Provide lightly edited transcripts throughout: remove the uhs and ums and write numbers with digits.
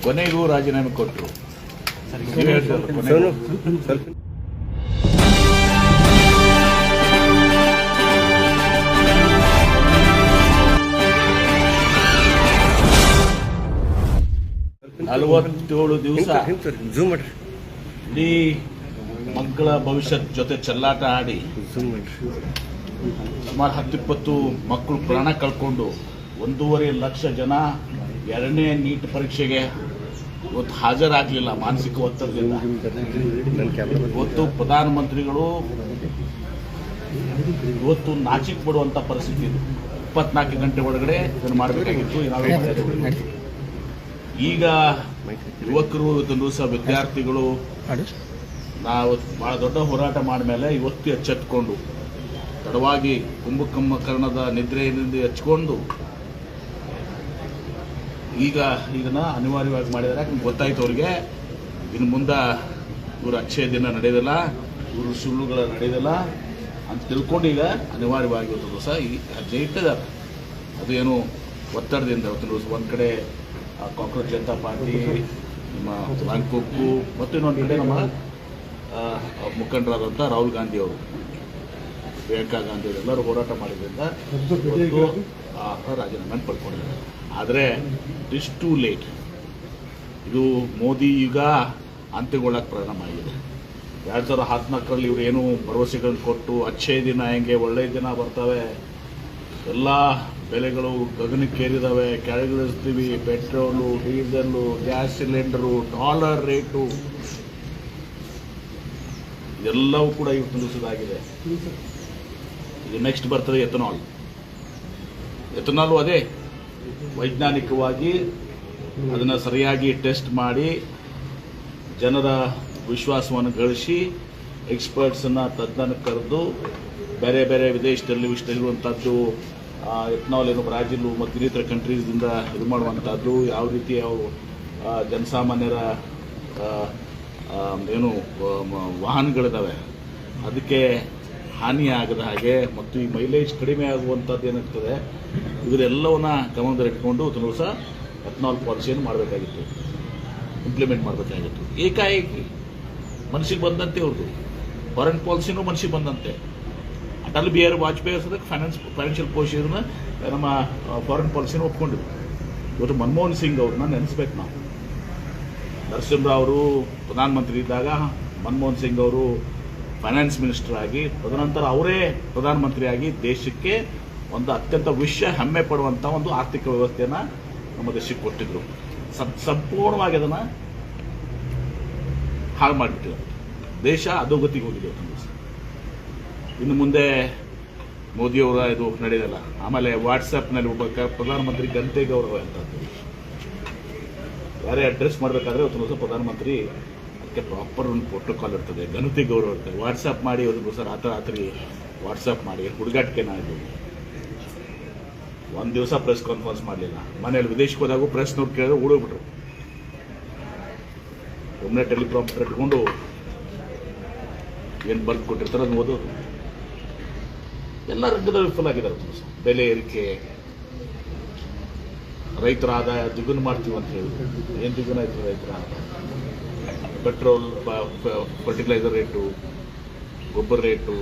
ಕೊನೆಗೂ ರಾಜೀನಾಮೆ ಕೊಟ್ಟರು. ನಲವತ್ತೇಳು ದಿವಸ ಇಡೀ ಮಕ್ಕಳ ಭವಿಷ್ಯದ ಜೊತೆ ಚೆಲ್ಲಾಟ ಆಡಿ ಸುಮಾರು 10-20 ಮಕ್ಕಳು ಪ್ರಾಣ ಕಳ್ಕೊಂಡು 1.5 ಲಕ್ಷ ಜನ ಎರಡನೇ ನೀಟ್ ಪರೀಕ್ಷೆಗೆ ಇವತ್ತು ಹಾಜರಾಗಲಿಲ್ಲ ಮಾನಸಿಕ ಒತ್ತಡದಿಂದ. ಇವತ್ತು ಪ್ರಧಾನಮಂತ್ರಿಗಳು ಇವತ್ತು ನಾಚಿಕೆ ಪಡುವಂತ ಪರಿಸ್ಥಿತಿ ಇದು. 24 ಗಂಟೆ ಒಳಗಡೆ ಇದನ್ನು ಮಾಡಬೇಕಾಗಿತ್ತು. ಈಗ ಯುವಕರು ಇವತ್ತೊಂದು ದಿವಸ ವಿದ್ಯಾರ್ಥಿಗಳು ನಾವು ಬಹಳ ದೊಡ್ಡ ಹೋರಾಟ ಮಾಡಿದ್ಮೇಲೆ ಇವತ್ತು ಎಚ್ಚೆತ್ಕೊಂಡು ತಡವಾಗಿ ಕುಂಭಕರ್ಣದ ನಿದ್ರೆಯಿಂದ ಎಚ್ಕೊಂಡು ಈಗ ಇದನ್ನ ಅನಿವಾರ್ಯವಾಗಿ ಮಾಡಿದ್ದಾರೆ. ಯಾಕಂದ್ರೆ ಗೊತ್ತಾಯ್ತು ಅವ್ರಿಗೆ ಇನ್ನು ಮುಂದೆ ಇವರು ಅಕ್ಷಯ ದಿನ ನಡೆಯೋದಿಲ್ಲ, ಇವರು ಸುಳ್ಳುಗಳ ನಡೆಯೋದಿಲ್ಲ ಅಂತ ತಿಳ್ಕೊಂಡು ಈಗ ಅನಿವಾರ್ಯವಾಗಿ ಇವತ್ತು ದಿವಸ ಈ ಹೆಜ್ಜೆ ಇಟ್ಟಿದ್ದಾರೆ. ಅದು ಏನು ಒತ್ತಡದಿಂದ ಇವತ್ತು ದಿವಸ ಒಂದು ಕಡೆ ಕಾಂಗ್ರೆಸ್ ಜನತಾ ಪಾರ್ಟಿ, ನಮ್ಮ ರಾಂಕೋಕು ಮತ್ತು ಇನ್ನೊಂದು ಕಡೆ ನಮ್ಮ ಮುಖಂಡರಾದಂಥ ರಾಹುಲ್ ಗಾಂಧಿ ಅವರು, ಪ್ರಿಯಾಂಕಾ ಗಾಂಧಿ ಅವರು ಎಲ್ಲರೂ ಹೋರಾಟ ಮಾಡಿದ್ರಿಂದ ರಾಜೀನಾಮೆ ಪಡ್ಕೊಂಡಿದ್ದಾರೆ. ಆದರೆ ಇಟ್ಸ್ ಟೂ ಲೇಟ್. ಇದು ಮೋದಿ ಯುಗ ಅಂತ್ಯಗೊಳ್ಳಕ್ಕೆ ಪ್ರಾರಂಭ ಆಗಿದೆ. 2014ರಲ್ಲಿ ಇವರು ಏನು ಭರವಸೆಗಳನ್ನು ಕೊಟ್ಟು ಅಕ್ಷಯ ದಿನ ಹೆಂಗೆ ಒಳ್ಳೆಯ ದಿನ ಬರ್ತವೆ, ಎಲ್ಲ ಬೆಲೆಗಳು ಗಗನಕ್ಕೇರಿದಾವೆ, ಕೆಳಗಿಳಿಸ್ತೀವಿ, petrol, diesel, gas cylinder, dollar rate ಇದೆಲ್ಲವೂ ಕೂಡ ಇವತ್ತು ನಿಲ್ಲಿಸೋದಾಗಿದೆ. ಇದು ನೆಕ್ಸ್ಟ್ ಬರ್ತದೆ ಎಥನಾಲು. ಅದೇ ವೈಜ್ಞಾನಿಕವಾಗಿ ಅದನ್ನು ಸರಿಯಾಗಿ ಟೆಸ್ಟ್ ಮಾಡಿ ಜನರ ವಿಶ್ವಾಸವನ್ನು ಗಳಿಸಿ ಎಕ್ಸ್ಪರ್ಟ್ಸನ್ನು ತಜ್ಞನ ಕರೆದು ಬೇರೆ ಬೇರೆ ವಿದೇಶದಲ್ಲಿ ಇರುವಂಥದ್ದು ಎಥನಾಲ್ ಏನು ಬ್ರಾಜಿಲು ಮತ್ತು ಇನ್ನಿತರ ಕಂಟ್ರೀಸಿಂದ ಇದು ಮಾಡುವಂಥದ್ದು, ಯಾವ ರೀತಿ ಅವು ಜನಸಾಮಾನ್ಯರ ಏನು ವಾಹನಗಳಿದ್ದಾವೆ ಅದಕ್ಕೆ ಹಾನಿ ಆಗದ ಹಾಗೆ ಮತ್ತು ಈ ಮೈಲೇಜ್ ಕಡಿಮೆ ಆಗುವಂಥದ್ದು ಏನಾಗ್ತದೆ ಇವರೆಲ್ಲವನ್ನ ಗಮನದಲ್ಲಿಟ್ಕೊಂಡು ದಿವಸ ಎಥನಾಲ್ ಪಾಲಿಸಿಯನ್ನು ಮಾಡಬೇಕಾಗಿತ್ತು, ಇಂಪ್ಲಿಮೆಂಟ್ ಮಾಡಬೇಕಾಗಿತ್ತು. ಏಕಾಏಕಿ ಮನಸ್ಸಿಗೆ ಬಂದಂತೆ ಅವ್ರದ್ದು ಫಾರಿನ್ ಪಾಲಿಸಿನೂ ಮನಸ್ಸಿಗೆ ಬಂದಂತೆ. ಅಟಲ್ ಬಿಹಾರಿ ವಾಜಪೇಯಿ ಸದಕ್ಕೆ ಫೈನಾನ್ಷಿಯಲ್ ಪಾಲಿಸಿನ ನಮ್ಮ ಫಾರಿನ್ ಪಾಲಿಸಿನ ಒಪ್ಕೊಂಡಿದ್ರು. ಇವತ್ತು ಮನಮೋಹನ್ ಸಿಂಗ್ ಅವ್ರನ್ನ ನೆನೆಸ್ಬೇಕು ನಾವು. ನರಸಿಂಹರಾವ್ ಅವರು ಪ್ರಧಾನಮಂತ್ರಿ ಇದ್ದಾಗ ಮನಮೋಹನ್ ಸಿಂಗ್ ಅವರು ಫೈನಾನ್ಸ್ ಮಿನಿಸ್ಟರ್ ಆಗಿ ತದನಂತರ ಅವರೇ ಪ್ರಧಾನಮಂತ್ರಿಯಾಗಿ ದೇಶಕ್ಕೆ ಒಂದು ಅತ್ಯಂತ ಹೆಮ್ಮೆ ಪಡುವಂಥ ಒಂದು ಆರ್ಥಿಕ ವ್ಯವಸ್ಥೆಯನ್ನು ನಮ್ಮ ದೇಶಕ್ಕೆ ಕೊಟ್ಟಿದ್ರು. ಸಂಪೂರ್ಣವಾಗಿ ಅದನ್ನು ಹಾಳು ಮಾಡಿಬಿಟ್ಟಿದ್ದಾರೆ. ದೇಶ ಅಧೋಗತಿಗೆ ಹೋಗಿದೆ. ಇನ್ನು ಮುಂದೆ ಮೋದಿಯವರ ಇದು ನಡೆಯೋಲ್ಲ. ಆಮೇಲೆ ವಾಟ್ಸಪ್ನಲ್ಲಿ ಒಬ್ಬ ಪ್ರಧಾನಮಂತ್ರಿ ಗಂಟೆ ಗೌರವ ಅಂತದ್ದು ಯಾರೇ ಅಡ್ರೆಸ್ ಮಾಡಬೇಕಾದ್ರೆ ಒಂದು ದಿವಸ ಪ್ರಧಾನಮಂತ್ರಿ ಅದಕ್ಕೆ ಪ್ರಾಪರ್ ಒಂದು ಪ್ರೋಟೋಕಾಲ್ ಇರ್ತದೆ, ಘನತೆ ಗೌರವ ಇರ್ತದೆ. ವಾಟ್ಸಪ್ ಮಾಡಿ ಒಂದು ದಿವಸ ರಾತ್ರಿ ವಾಟ್ಸಪ್ ಮಾಡಿ ಹುಡುಗಾಟಿಕೆನ ಇದು ಒಂದು ದಿವಸ ಪ್ರೆಸ್ ಕಾನ್ಫರೆನ್ಸ್ ಮಾಡಲಿಲ್ಲ. ಮನೆಯಲ್ಲಿ ವಿದೇಶಕ್ಕೆ ಹೋದಾಗೂ ಪ್ರೆಸ್ನವ್ರು ಕೇಳಿದ್ರೆ ಓಡೋಗ್ಬಿಟ್ರು. ಒಮ್ಮೆ ಟೆಲಿಪ್ರಾಂಪ್ಟರ್ ಇಟ್ಕೊಂಡು ಏನು ಬರ್ದು ಕೊಟ್ಟಿರ್ತಾರೆ ಅದನ್ನು ಓದೋದು. ಎಲ್ಲ ರಂಗದಲ್ಲಿ ವಿಫಲ ಆಗಿದ್ದಾರೆ. ಬೆಲೆ ಏರಿಕೆ, ರೈತರ ಆದಾಯ ದ್ವಿಗುಣ ಮಾಡ್ತೀವಿ ಅಂತ ಹೇಳಿ ಏನು ದ್ವಿಗುಣ ಆಯ್ತು ರೈತರ ಆದಾಯ? ಪೆಟ್ರೋಲ್, ಫರ್ಟಿಲೈಸರ್ ರೇಟು, ಗೊಬ್ಬರ ರೇಟು,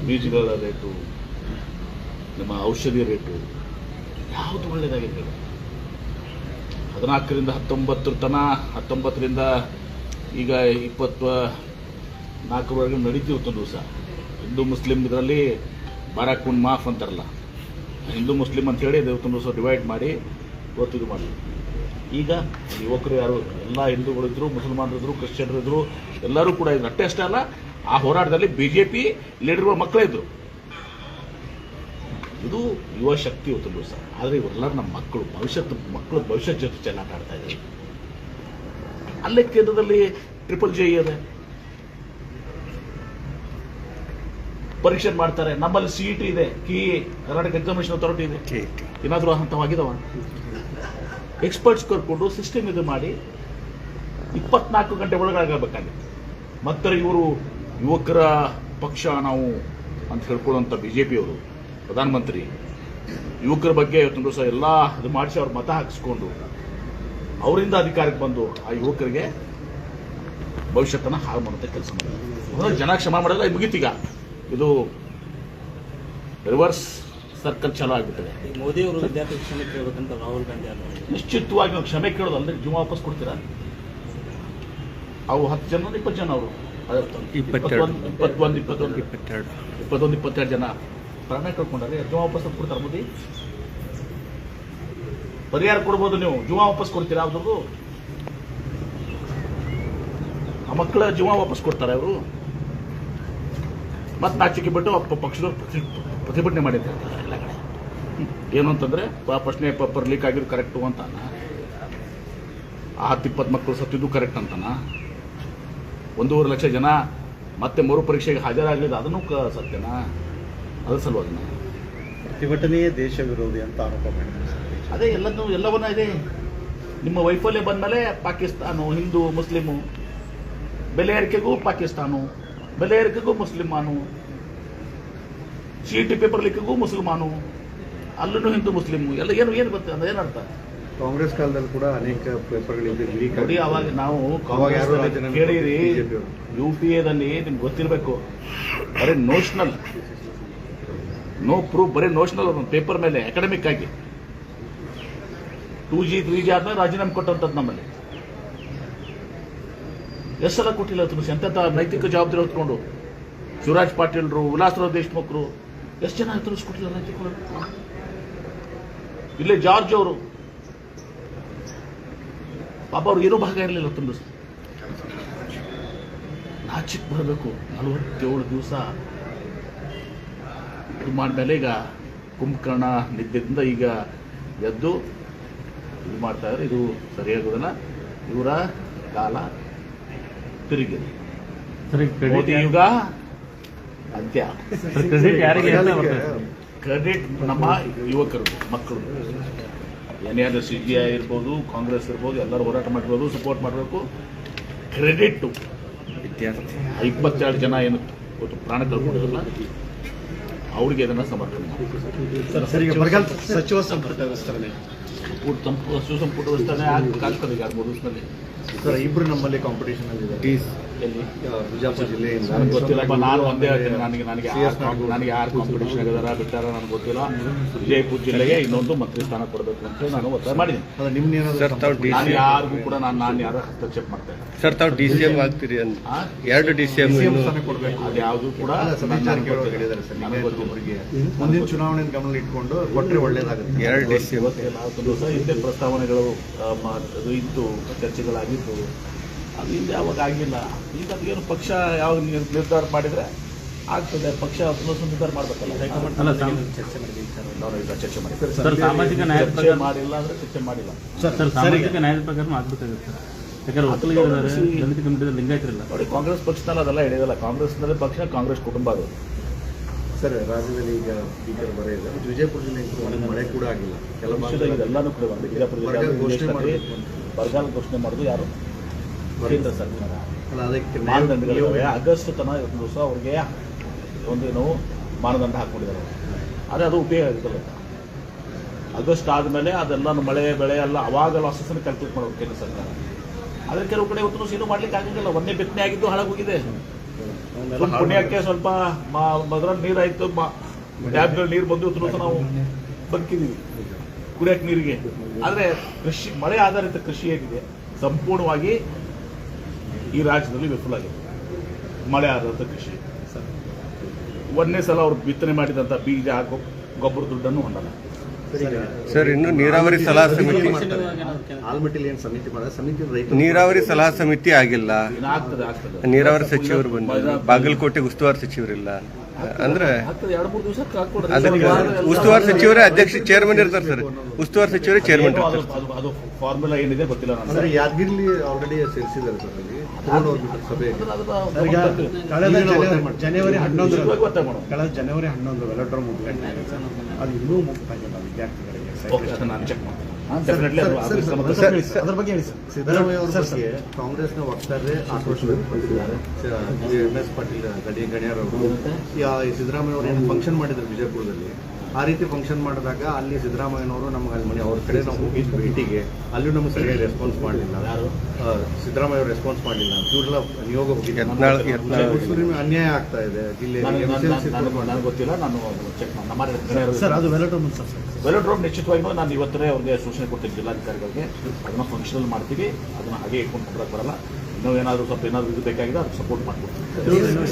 ಬೀಜಗಳ ರೇಟು, ನಮ್ಮ ಔಷಧಿ ರೇಟು ಯಾವುದು ಒಳ್ಳೆಯದಾಗಿದೆ? 14ರಿಂದ 19ರಿಂದ ಈಗ 24ವರೆಗೆ ನಡೀತೀವಿ ಒಂದು ದಿವಸ. ಹಿಂದೂ ಮುಸ್ಲಿಂ ಇದರಲ್ಲಿ ಬಾರಾಕ್ ಉನ್ ಮಾಫ್ ಅಂತಾರಲ್ಲ, ಹಿಂದೂ ಮುಸ್ಲಿಂ ಅಂತ ಹೇಳಿ ಇವತ್ತೊಂದು ದಿವಸ ಡಿವೈಡ್ ಮಾಡಿ ಇವತ್ತು ಇದು ಮಾಡಿ. ಈಗ ಯುವಕರು ಯಾರು ಎಲ್ಲ ಹಿಂದೂಗಳಿದ್ರು, ಮುಸಲ್ಮಾನರಿದ್ರು, ಕ್ರಿಶ್ಚಿಯನ್ರಿದ್ರು, ಎಲ್ಲರೂ ಕೂಡ ಇದ್ರು. ಅಷ್ಟೇ ಅಲ್ಲ, ಆ ಹೋರಾಟದಲ್ಲಿ ಬಿಜೆಪಿ ಲೀಡರ್ಗಳ ಮಕ್ಕಳೇ ಇದ್ರು. ಇದು ಯುವ ಶಕ್ತಿ ಇವತ್ತು ದಿವಸ. ಆದರೆ ಇವರೆಲ್ಲರೂ ನಮ್ಮ ಮಕ್ಕಳು ಭವಿಷ್ಯದ ಜೊತೆ ಚೆಲ್ಲಾಟ ಆಡ್ತಾ ಇದ್ದಾರೆ. ಅಲ್ಲೇ ಕೇಂದ್ರದಲ್ಲಿ JEE ಇದೆ, ಪರೀಕ್ಷೆ ಮಾಡ್ತಾರೆ. ನಮ್ಮಲ್ಲಿ CET ಇದೆ, ಕರ್ನಾಟಕ ಎಕ್ಸಾಮಿನೇಷನ್ ಅಥಾರಿಟಿ ಇದೆ. ಏನಾದರೂ ಹಂತವಾಗಿದಾವ? ಎಕ್ಸ್ಪರ್ಟ್ಸ್ ಕರ್ಕೊಂಡು ಸಿಸ್ಟಮ್ ಇದು ಮಾಡಿ 24 ಗಂಟೆ ಒಳಗಾಗಬೇಕಾಗಿತ್ತು. ಮತ್ತೆ ಇವರು ಯುವಕರ ಪಕ್ಷ ನಾವು ಅಂತ ಹೇಳ್ಕೊಳ್ಳುವಂಥ ಬಿಜೆಪಿಯವರು ಪ್ರಧಾನಮಂತ್ರಿ ಯುವಕರ ಬಗ್ಗೆ ಇವತ್ತು ದಿವಸ ಎಲ್ಲ ಇದು ಮಾಡಿಸಿ ಅವ್ರ ಮತ ಹಾಕಿಸ್ಕೊಂಡು ಅವರಿಂದ ಅಧಿಕಾರಕ್ಕೆ ಬಂದು ಆ ಯುವಕರಿಗೆ ಭವಿಷ್ಯತ್ತನ್ನು ಹಾಳು ಮಾಡುತ್ತೆ ಕೆಲಸ ಮಾಡಿದ್ದಾರೆ. ಜನ ಕ್ಷಮಾ ಮಾಡಿದ್ರೆ ಮುಗೀತೀಗ, ಇದು ರಿವರ್ಸ್ ಸರ್ಕಲ್ ಚಾಲೂ ಆಗಿಬಿಟ್ಟಿದೆ. ಮೋದಿ ಅವರು ವಿದ್ಯಾರ್ಥಿ ಕ್ಷಮೆ ಕೇಳಬೇಕಂತ ರಾಹುಲ್ ಗಾಂಧಿ ಅವರು ನಿಶ್ಚಿತವಾಗಿ ನಾವು ಕ್ಷಮೆ ಕೇಳೋದಲ್ಲದೆ ಜೀವ ವಾಪಸ್ ಕೊಡ್ತೀರಾ? ಅವು 10 ಜನ 20 ಜನ ಅವರು 22 ಜನ ಪ್ರಾಣ ಕಳ್ಕೊಂಡ್ರೆ ಜೀವ ವಾಪಸ್ ಕೊಡ್ತಾರೆ ಮೋದಿ? ಪರಿಹಾರ ಕೊಡ್ಬೋದು, ನೀವು ಜೀವ ವಾಪಸ್ ಕೊಡ್ತೀರಾ? ಅವ್ರದ್ದು ಆ ಮಕ್ಕಳ ಜೀವ ವಾಪಸ್ ಕೊಡ್ತಾರೆ ಅವರು? ಮತ್ತೆ ನಾಚಿಕೆ ಬಿಟ್ಟು ಪಕ್ಷದವ್ರು ಪ್ರತಿಭಟನೆ ಮಾಡಿದ್ದಾರೆ ಎಲ್ಲ ಕಡೆ. ಏನು ಅಂತಂದ್ರೆ ಪ್ರಶ್ನೆ ಪೇಪರ್ ಲೀಕ್ ಆಗಿದ್ದು ಕರೆಕ್ಟು ಅಂತಾನ, 10-20 ಮಕ್ಕಳು ಸತ್ತಿದ್ದು ಕರೆಕ್ಟ್ ಅಂತಾನ, 1.5 ಲಕ್ಷ ಜನ ಮತ್ತೆ ಮರು ಪರೀಕ್ಷೆಗೆ ಹಾಜರಾಗಲಿಲ್ಲ ಅದನ್ನು ಸತ್ಯನಾ? ಅದ್ರ ಸಲುವಾಗಿ ಪ್ರತಿಭಟನೆಯೇ ದೇಶ ವಿರೋಧಿ ಅಂತ ಆರೋಪ ಮಾಡಿದ್ದಾರೆ. ಅದೇ ಎಲ್ಲವನ್ನ ಇದೆ. ನಿಮ್ಮ ವೈಫಲ್ಯ ಬಂದಮೇಲೆ ಪಾಕಿಸ್ತಾನ, ಹಿಂದೂ ಮುಸ್ಲಿಮು, ಬೆಲೆ ಏರಿಕೆಗೂ ಪಾಕಿಸ್ತಾನು, ಬೆಲೆ ಏರಿಕೆಗೂ ಮುಸ್ಲಿಮಾನು, CET ಪೇಪರ್ ಲೀಕಿಗೂ ಮುಸಲ್ಮಾನು, ಅಲ್ಲೂ ಹಿಂದೂ ಮುಸ್ಲಿಮು ಎಲ್ಲ ಏನು ಬರ್ತದೆ ಅಂದ್ರೆ ಏನರ್ಥ? ಕಾಂಗ್ರೆಸ್ ಕಾಲದಲ್ಲಿ ಕೂಡ ಅನೇಕ ಪೇಪರ್ಗಳಿಂದ ಲೀಕ್ ನೋಡಿ. ಅವಾಗ ನಾವು ಕೇಳಿರಿ, UPAದಲ್ಲಿ ನಿಮ್ಗೆ ಗೊತ್ತಿರಬೇಕು, ಬರೀ ನೋಷನಲ್, ನೋ ಪ್ರೂಫ್, ಬರೀ ನೋಷನಲ್ ಪೇಪರ್ ಮೇಲೆ ಅಕಾಡೆಮಿಕ್ ಆಗಿ 2G 3G ಆದ್ಮೇಲೆ ರಾಜೀನಾಮೆ ಕೊಟ್ಟಂತದ್ದು ನಮ್ಮಲ್ಲಿ. ಎಷ್ಟು ಸಲ ಕೊಟ್ಟಿಲ್ಲ ತುಳಸಿ? ಎಂತ ನೈತಿಕ ಜವಾಬ್ದಾರಿ ಹೊತ್ಕೊಂಡು ಶಿವರಾಜ್ ಪಾಟೀಲ್ರು, ವಿಲಾಸರಾವ್ ದೇಶಮುಖ್ರು ಎಷ್ಟು ಜನ ತಿಳಿಸ್ಕೊಟ್ಟಿಲ್ಲ ನೈತಿಕ? ಇಲ್ಲೇ ಜಾರ್ಜ್ ಅವರು ಪಾಪ ಅವ್ರು ಏನೂ ಭಾಗ ಇರಲಿಲ್ಲ ತುಂಬಿಸ್. ನಾಚಿಕ್ ಬರಬೇಕು. 47 ದಿವಸ ಇದು ಮಾಡಿದ್ಮೇಲೆ ಈಗ ಕುಂಭಕರ್ಣ ನಿದ್ದೆಯಿಂದ ಈಗ ಎದ್ದು ಇದು ಮಾಡ್ತಾ ಇದ್ದಾರೆ. ಇದು ಸರಿಯಾಗೋದಿಲ್ಲ. ಇವರ ಕಾಲ ತಿರುಗಿದೆ. ಮೋದಿ ಯುಗ ಅಂತ್ಯ. ಕ್ರೆಡಿಟ್ ನಮ್ಮ ಯುವಕರು, ಮಕ್ಕಳು, ಏನಾದ್ರು CPI ಇರ್ಬೋದು, ಕಾಂಗ್ರೆಸ್ ಇರ್ಬೋದು, ಎಲ್ಲರೂ ಹೋರಾಟ ಮಾಡಿರ್ಬೋದು, ಸಪೋರ್ಟ್ ಮಾಡಬೇಕು. ಕ್ರೆಡಿಟ್ ವಿದ್ಯಾರ್ಥಿ 22 ಜನ ಏನು ಪ್ರಾಣ ಕಳ್ಕೊಂಡಿರಲ್ಲ, ಅವ್ರಿಗೆ ಇದನ್ನ ಸಮರ್ಥನೆ ಮಾಡಿ. ಸಚಿವ ಸಂಪುಟ ವಿಸ್ತರಣೆ, ಸಚಿವ ಸಂಪುಟ ವಿಸ್ತರಣೆ ಆಗ್ತದೆ ಈಗ 3 ದಿವಸದಲ್ಲಿ. ಸರ್, ಇಬ್ರು ನಮ್ಮಲ್ಲಿ ಕಾಂಪಿಟೇಷನ್ ಅಲ್ಲಿ ಎಲ್ಲಿ? ಬಿಜಾಪುರ ಜಿಲ್ಲೆಯಿಂದ. ನನಗೆ ಗೊತ್ತಿಲ್ಲಪ್ಪ, ನಾನು ಒಂದೇ ಹೇಳ್ತೀನಿ, ನನಗೆ ಯಾರು ಕಾಂಪಿಟೇಷನ್ ಆಗಿದಾರ ಬಿಟ್ಟಾರ ನನಗೆ ಗೊತ್ತಿಲ್ಲ. ವಿಜಯಪುರ ಜಿಲ್ಲೆಗೆ ಇನ್ನೊಂದು ಮಂತ್ರಿ ಸ್ಥಾನ ಕೊಡಬೇಕು ಅಂತ ನಾನು ಒತ್ತಾಯ ಮಾಡಿದ್ದೀನಿ. ನಾನು ಯಾರಿಗೂ ಕೂಡ ನಾನು ಯಾರು ಹಸ್ತಕ್ಷೇಪ ಮಾಡ್ತಾ ಇಲ್ಲ. ಸರ್, ತಾವು DCM ಆಗ್ತೀರಿ ಅಂತ 2 DCM ಕೊಡಬೇಕು. ಅದು ಯಾವುದು ಕೂಡ ಮುಂದಿನ ಚುನಾವಣೆ ಗಮನ ಇಟ್ಕೊಂಡು ಕೊಟ್ಟರೆ ಒಳ್ಳೇದಾಗುತ್ತೆ. 2 DCM ದಿವಸ ಹಿಂದೆ ಪ್ರಸ್ತಾವನೆಗಳು ಇತ್ತು, ಚರ್ಚೆಗಳಾಗಿತ್ತು. ಅದು ಹಿಂದೆ ಯಾವಾಗ ಆಗಿಲ್ಲ. ಈಗ ಅದೇನು ಪಕ್ಷ ಯಾವಾಗ ನಿರ್ಧಾರ ಮಾಡಿದ್ರೆ ಆಗ್ತದೆ. ಪಕ್ಷ ನಿರ್ಧಾರ ಮಾಡಬೇಕಲ್ಲ. ಚರ್ಚೆ ಮಾಡಿ ಸಾಮಾಜಿಕ ನ್ಯಾಯ ಮಾಡಿಲ್ಲ ಅಂದ್ರೆ ಚರ್ಚೆ ಮಾಡಿಲ್ಲ. ಸಾಮಾಜಿಕ ನ್ಯಾಯದ ಪ್ರಕಾರ ಆಗಬೇಕಾಗುತ್ತೆ. ಯಾಕಂದ್ರೆ ಒಕ್ಕಲಿಗರ ಲಿಂಗಾಯತರಿಲ್ಲ ನೋಡಿ. ಕಾಂಗ್ರೆಸ್ ಪಕ್ಷದಲ್ಲಿ ಅದೆಲ್ಲ ಹಿಡಿಯೋದಿಲ್ಲ. ಕಾಂಗ್ರೆಸ್ನಲ್ಲಿ ಪಕ್ಷ, ಕಾಂಗ್ರೆಸ್ ಕುಟುಂಬ ಅದು. ಸರ್, ರಾಜ್ಯದಲ್ಲಿ ಈಗ ಭೀಕರ ಬರ ಇದೆ. ವಿಜಯಪುರ ಜಿಲ್ಲೆ ಮಳೆ ಕೂಡ ಆಗಿಲ್ಲ. ಕೆಲವು ಇದೆಲ್ಲಾನು ಕೂಡ ಬಂದು ಬಿಜಾಪುರ ಬರಗಾಲ ಘೋಷಣೆ ಮಾಡೋದು ಯಾರು? ಕೇಂದ್ರ ಸರ್ಕಾರ. ಮಾನದಂಡಗಳಿವೆ. ಆಗಸ್ಟ್ ತನಕ ದಿವಸ ಅವ್ರಿಗೆ ಒಂದೇನು ಮಾನದಂಡ ಹಾಕೊಂಡಿದ್ದಾರೆ. ಆದರೆ ಅದು ಉಪಯೋಗ ಆಗುತ್ತಲ್ಲ. ಆಗಸ್ಟ್ ಆದಮೇಲೆ ಅದೆಲ್ಲ ಮಳೆ ಬೆಳೆ ಎಲ್ಲ ಅವಾಗ ಲಾಸಸ್ಸನ್ನು ಕ್ಯಾಲ್ಕುಲೇಟ್ ಮಾಡೋದು ಕೇಂದ್ರ ಸರ್ಕಾರ. ಆದರೆ ಕೆಲವು ಕಡೆ ಇವತ್ತು ಏನು ಮಾಡ್ಲಿಕ್ಕೆ ಆಗಂಗಿಲ್ಲ. ಒಂದೇ ಬಿತ್ತನೆ ಆಗಿದ್ದು ಹಾಳಾಗೋಗಿದೆ. ಪುಣ್ಯಕ್ಕೆ ಸ್ವಲ್ಪ ಮದ್ರಲ್ಲಿ ನೀರಾಯ್ತು, ಡ್ಯಾಮ್ಗಳು ನೀರು ಬಂದು ಇವತ್ತು ನಾವು ಬದುಕಿದ್ದೀವಿ ಕುಡಿಯಕ್ಕೆ ನೀರಿಗೆ. ಆದರೆ ಕೃಷಿ, ಮಳೆ ಆಧಾರಿತ ಕೃಷಿ ಏನಿದೆ ಸಂಪೂರ್ಣವಾಗಿ ಈ ರಾಜ್ಯದಲ್ಲಿ ವಿಫಲ ಆಗಿದೆ. ಮಳೆ ಆಧಾರಿತ ಕೃಷಿ. ಒಂದನೇ ಸಲ ಅವ್ರು ಬಿತ್ತನೆ ಮಾಡಿದಂಥ ಬೀಜ, ಗೊಬ್ಬರ ದುಡ್ಡನ್ನು ಹೊಂದಲ್ಲ. ಸರ್, ಇನ್ನು ನೀರಾವರಿ ಸಲಹಾ ಸಮಿತಿ, ಆಲ್ಮಟ್ಟಿಲಿ ಏನು ಸಮಿತಿ ಮಾಡಿದ್ರೆ ಸಮಿತಿ ನೀರಾವರಿ ಸಲಹಾ ಸಮಿತಿ ಆಗಿಲ್ಲ. ಆಗ್ತದೆ. ನೀರಾವರಿ ಸಚಿವರು ಬಂದಿಲ್ಲ, ಬಾಗಲಕೋಟೆಗೆ ಉಸ್ತುವಾರಿ ಸಚಿವರಿಲ್ಲ. ಅಂದ್ರೆ 2-3 ದಿವಸಕ್ಕೆ ಹಾಕೊಡ್ರಿ. ಅದಕ್ಕೆ ಉಸ್ತುವಾರಿ ಸಚಿವರೇ ಅಧ್ಯಕ್ಷ, ಚೇರ್ಮನ್ ಇರ್ತಾರೆ ಸರ್. ಉಸ್ತುವಾರಿ ಸಚಿವರೇ ಚೇರ್ಮನ್ ಇರ್ತಾರೆ. ಅದು ಫಾರ್ಮುಲಾ ಏನಿದೆ ಗೊತ್ತಿಲ್ಲ ನನಗೆ. ಯಾದಗಿರಿಲಿ ಆಲ್ರೆಡಿ ಸೇರಿಸಿದ್ದಾರೆ ಸರ್. ಅಲ್ಲಿ ಸಭೆ ಜನವರಿ 11 ಕಳೆದ ಜನವರಿ 11 ವೆಲೋಡ್ರೋಮ್ ಉದ್ಘಾಟನೆ ಆಗಿದೆ. ಅದು ಇನ್ನೂ ಮುಕ್ತಾಗಿಲ್ಲ ವಿದ್ಯಾರ್ಥಿಗಳಿಗೆ. ನಾನು ಚೆಕ್ ಮಾಡ್ತೀನಿ. ಅದ್ರ ಬಗ್ಗೆ ಹೇಳಿ ಸರ್. ಸಿದ್ದರಾಮಯ್ಯ ಅವರ ಬಗ್ಗೆ ಕಾಂಗ್ರೆಸ್ನ ವಕ್ತಾರರೇ ಆಕ್ರೋಶ ವ್ಯಕ್ತಪಡಿಸಿದ್ದಾರೆ. MS ಪಾಟೀಲ್ ಗಣ್ಯರವರು ಸಿದ್ದರಾಮಯ್ಯ ಅವರು ಏನು ಫಂಕ್ಷನ್ ಮಾಡಿದ್ರು ವಿಜಯಪುರದಲ್ಲಿ, ಆ ರೀತಿ ಫಂಕ್ಷನ್ ಮಾಡಿದಾಗ ಅಲ್ಲಿ ಸಿದ್ದರಾಮಯ್ಯನವರು ನಮ್ಗೆ ಅಲ್ಲಿ ಮನೆ ಅವ್ರ ಕಡೆ ನಾವು ಹೋಗಿದ್ದು ಭೇಟಿಗೆ ಅಲ್ಲೂ ನಮ್ಗೆ ಸರಿಯಾಗಿ ರೆಸ್ಪಾನ್ಸ್ ಮಾಡಲಿಲ್ಲ. ಯಾರು ಸಿದ್ದರಾಮಯ್ಯ ಅವರು ರೆಸ್ಪಾನ್ಸ್ ಮಾಡಲಿಲ್ಲ. ಇವರೆಲ್ಲ ನಿಯೋಗ ಹೋಗಿದ್ದೆ. ಯತ್ನಾಳ್ ನಿಮಗೆ ಅನ್ಯಾಯ ಆಗ್ತಾ ಇದೆ ಜಿಲ್ಲೆಗೆ. ನನಗೆ ಗೊತ್ತಿಲ್ಲ, ನಾನು ಚೆಕ್ ಮಾಡಿ ಸರ್ ಅದು ವೆಲೋಡ್ರೋಮ್ ಸರ್. ವೆಲೋಡ್ರೋಮ್ ನಿಶ್ಚಿತವಾಗಿಯೂ ನಾನು ಇವತ್ತೇ ಅವ್ರಿಗೆ ಸೂಚನೆ ಕೊಡ್ತೀನಿ ಜಿಲ್ಲಾಧಿಕಾರಿಗಳಿಗೆ. ಅದನ್ನು ಫಂಕ್ಷನಲ್ ಮಾಡ್ತೀವಿ, ಅದನ್ನು ಹಾಗೆ ಇಟ್ಕೊಂಡು ಬರಕ್ಕೆ ಬರಲ್ಲ. ಇನ್ನೂ ಏನಾದರೂ ಸ್ವಲ್ಪ ಏನಾದರೂ ಇದು ಬೇಕಾಗಿದೆ ಅದಕ್ಕೆ ಸಪೋರ್ಟ್ ಮಾಡ್ಕೊಡ್ತೀವಿ.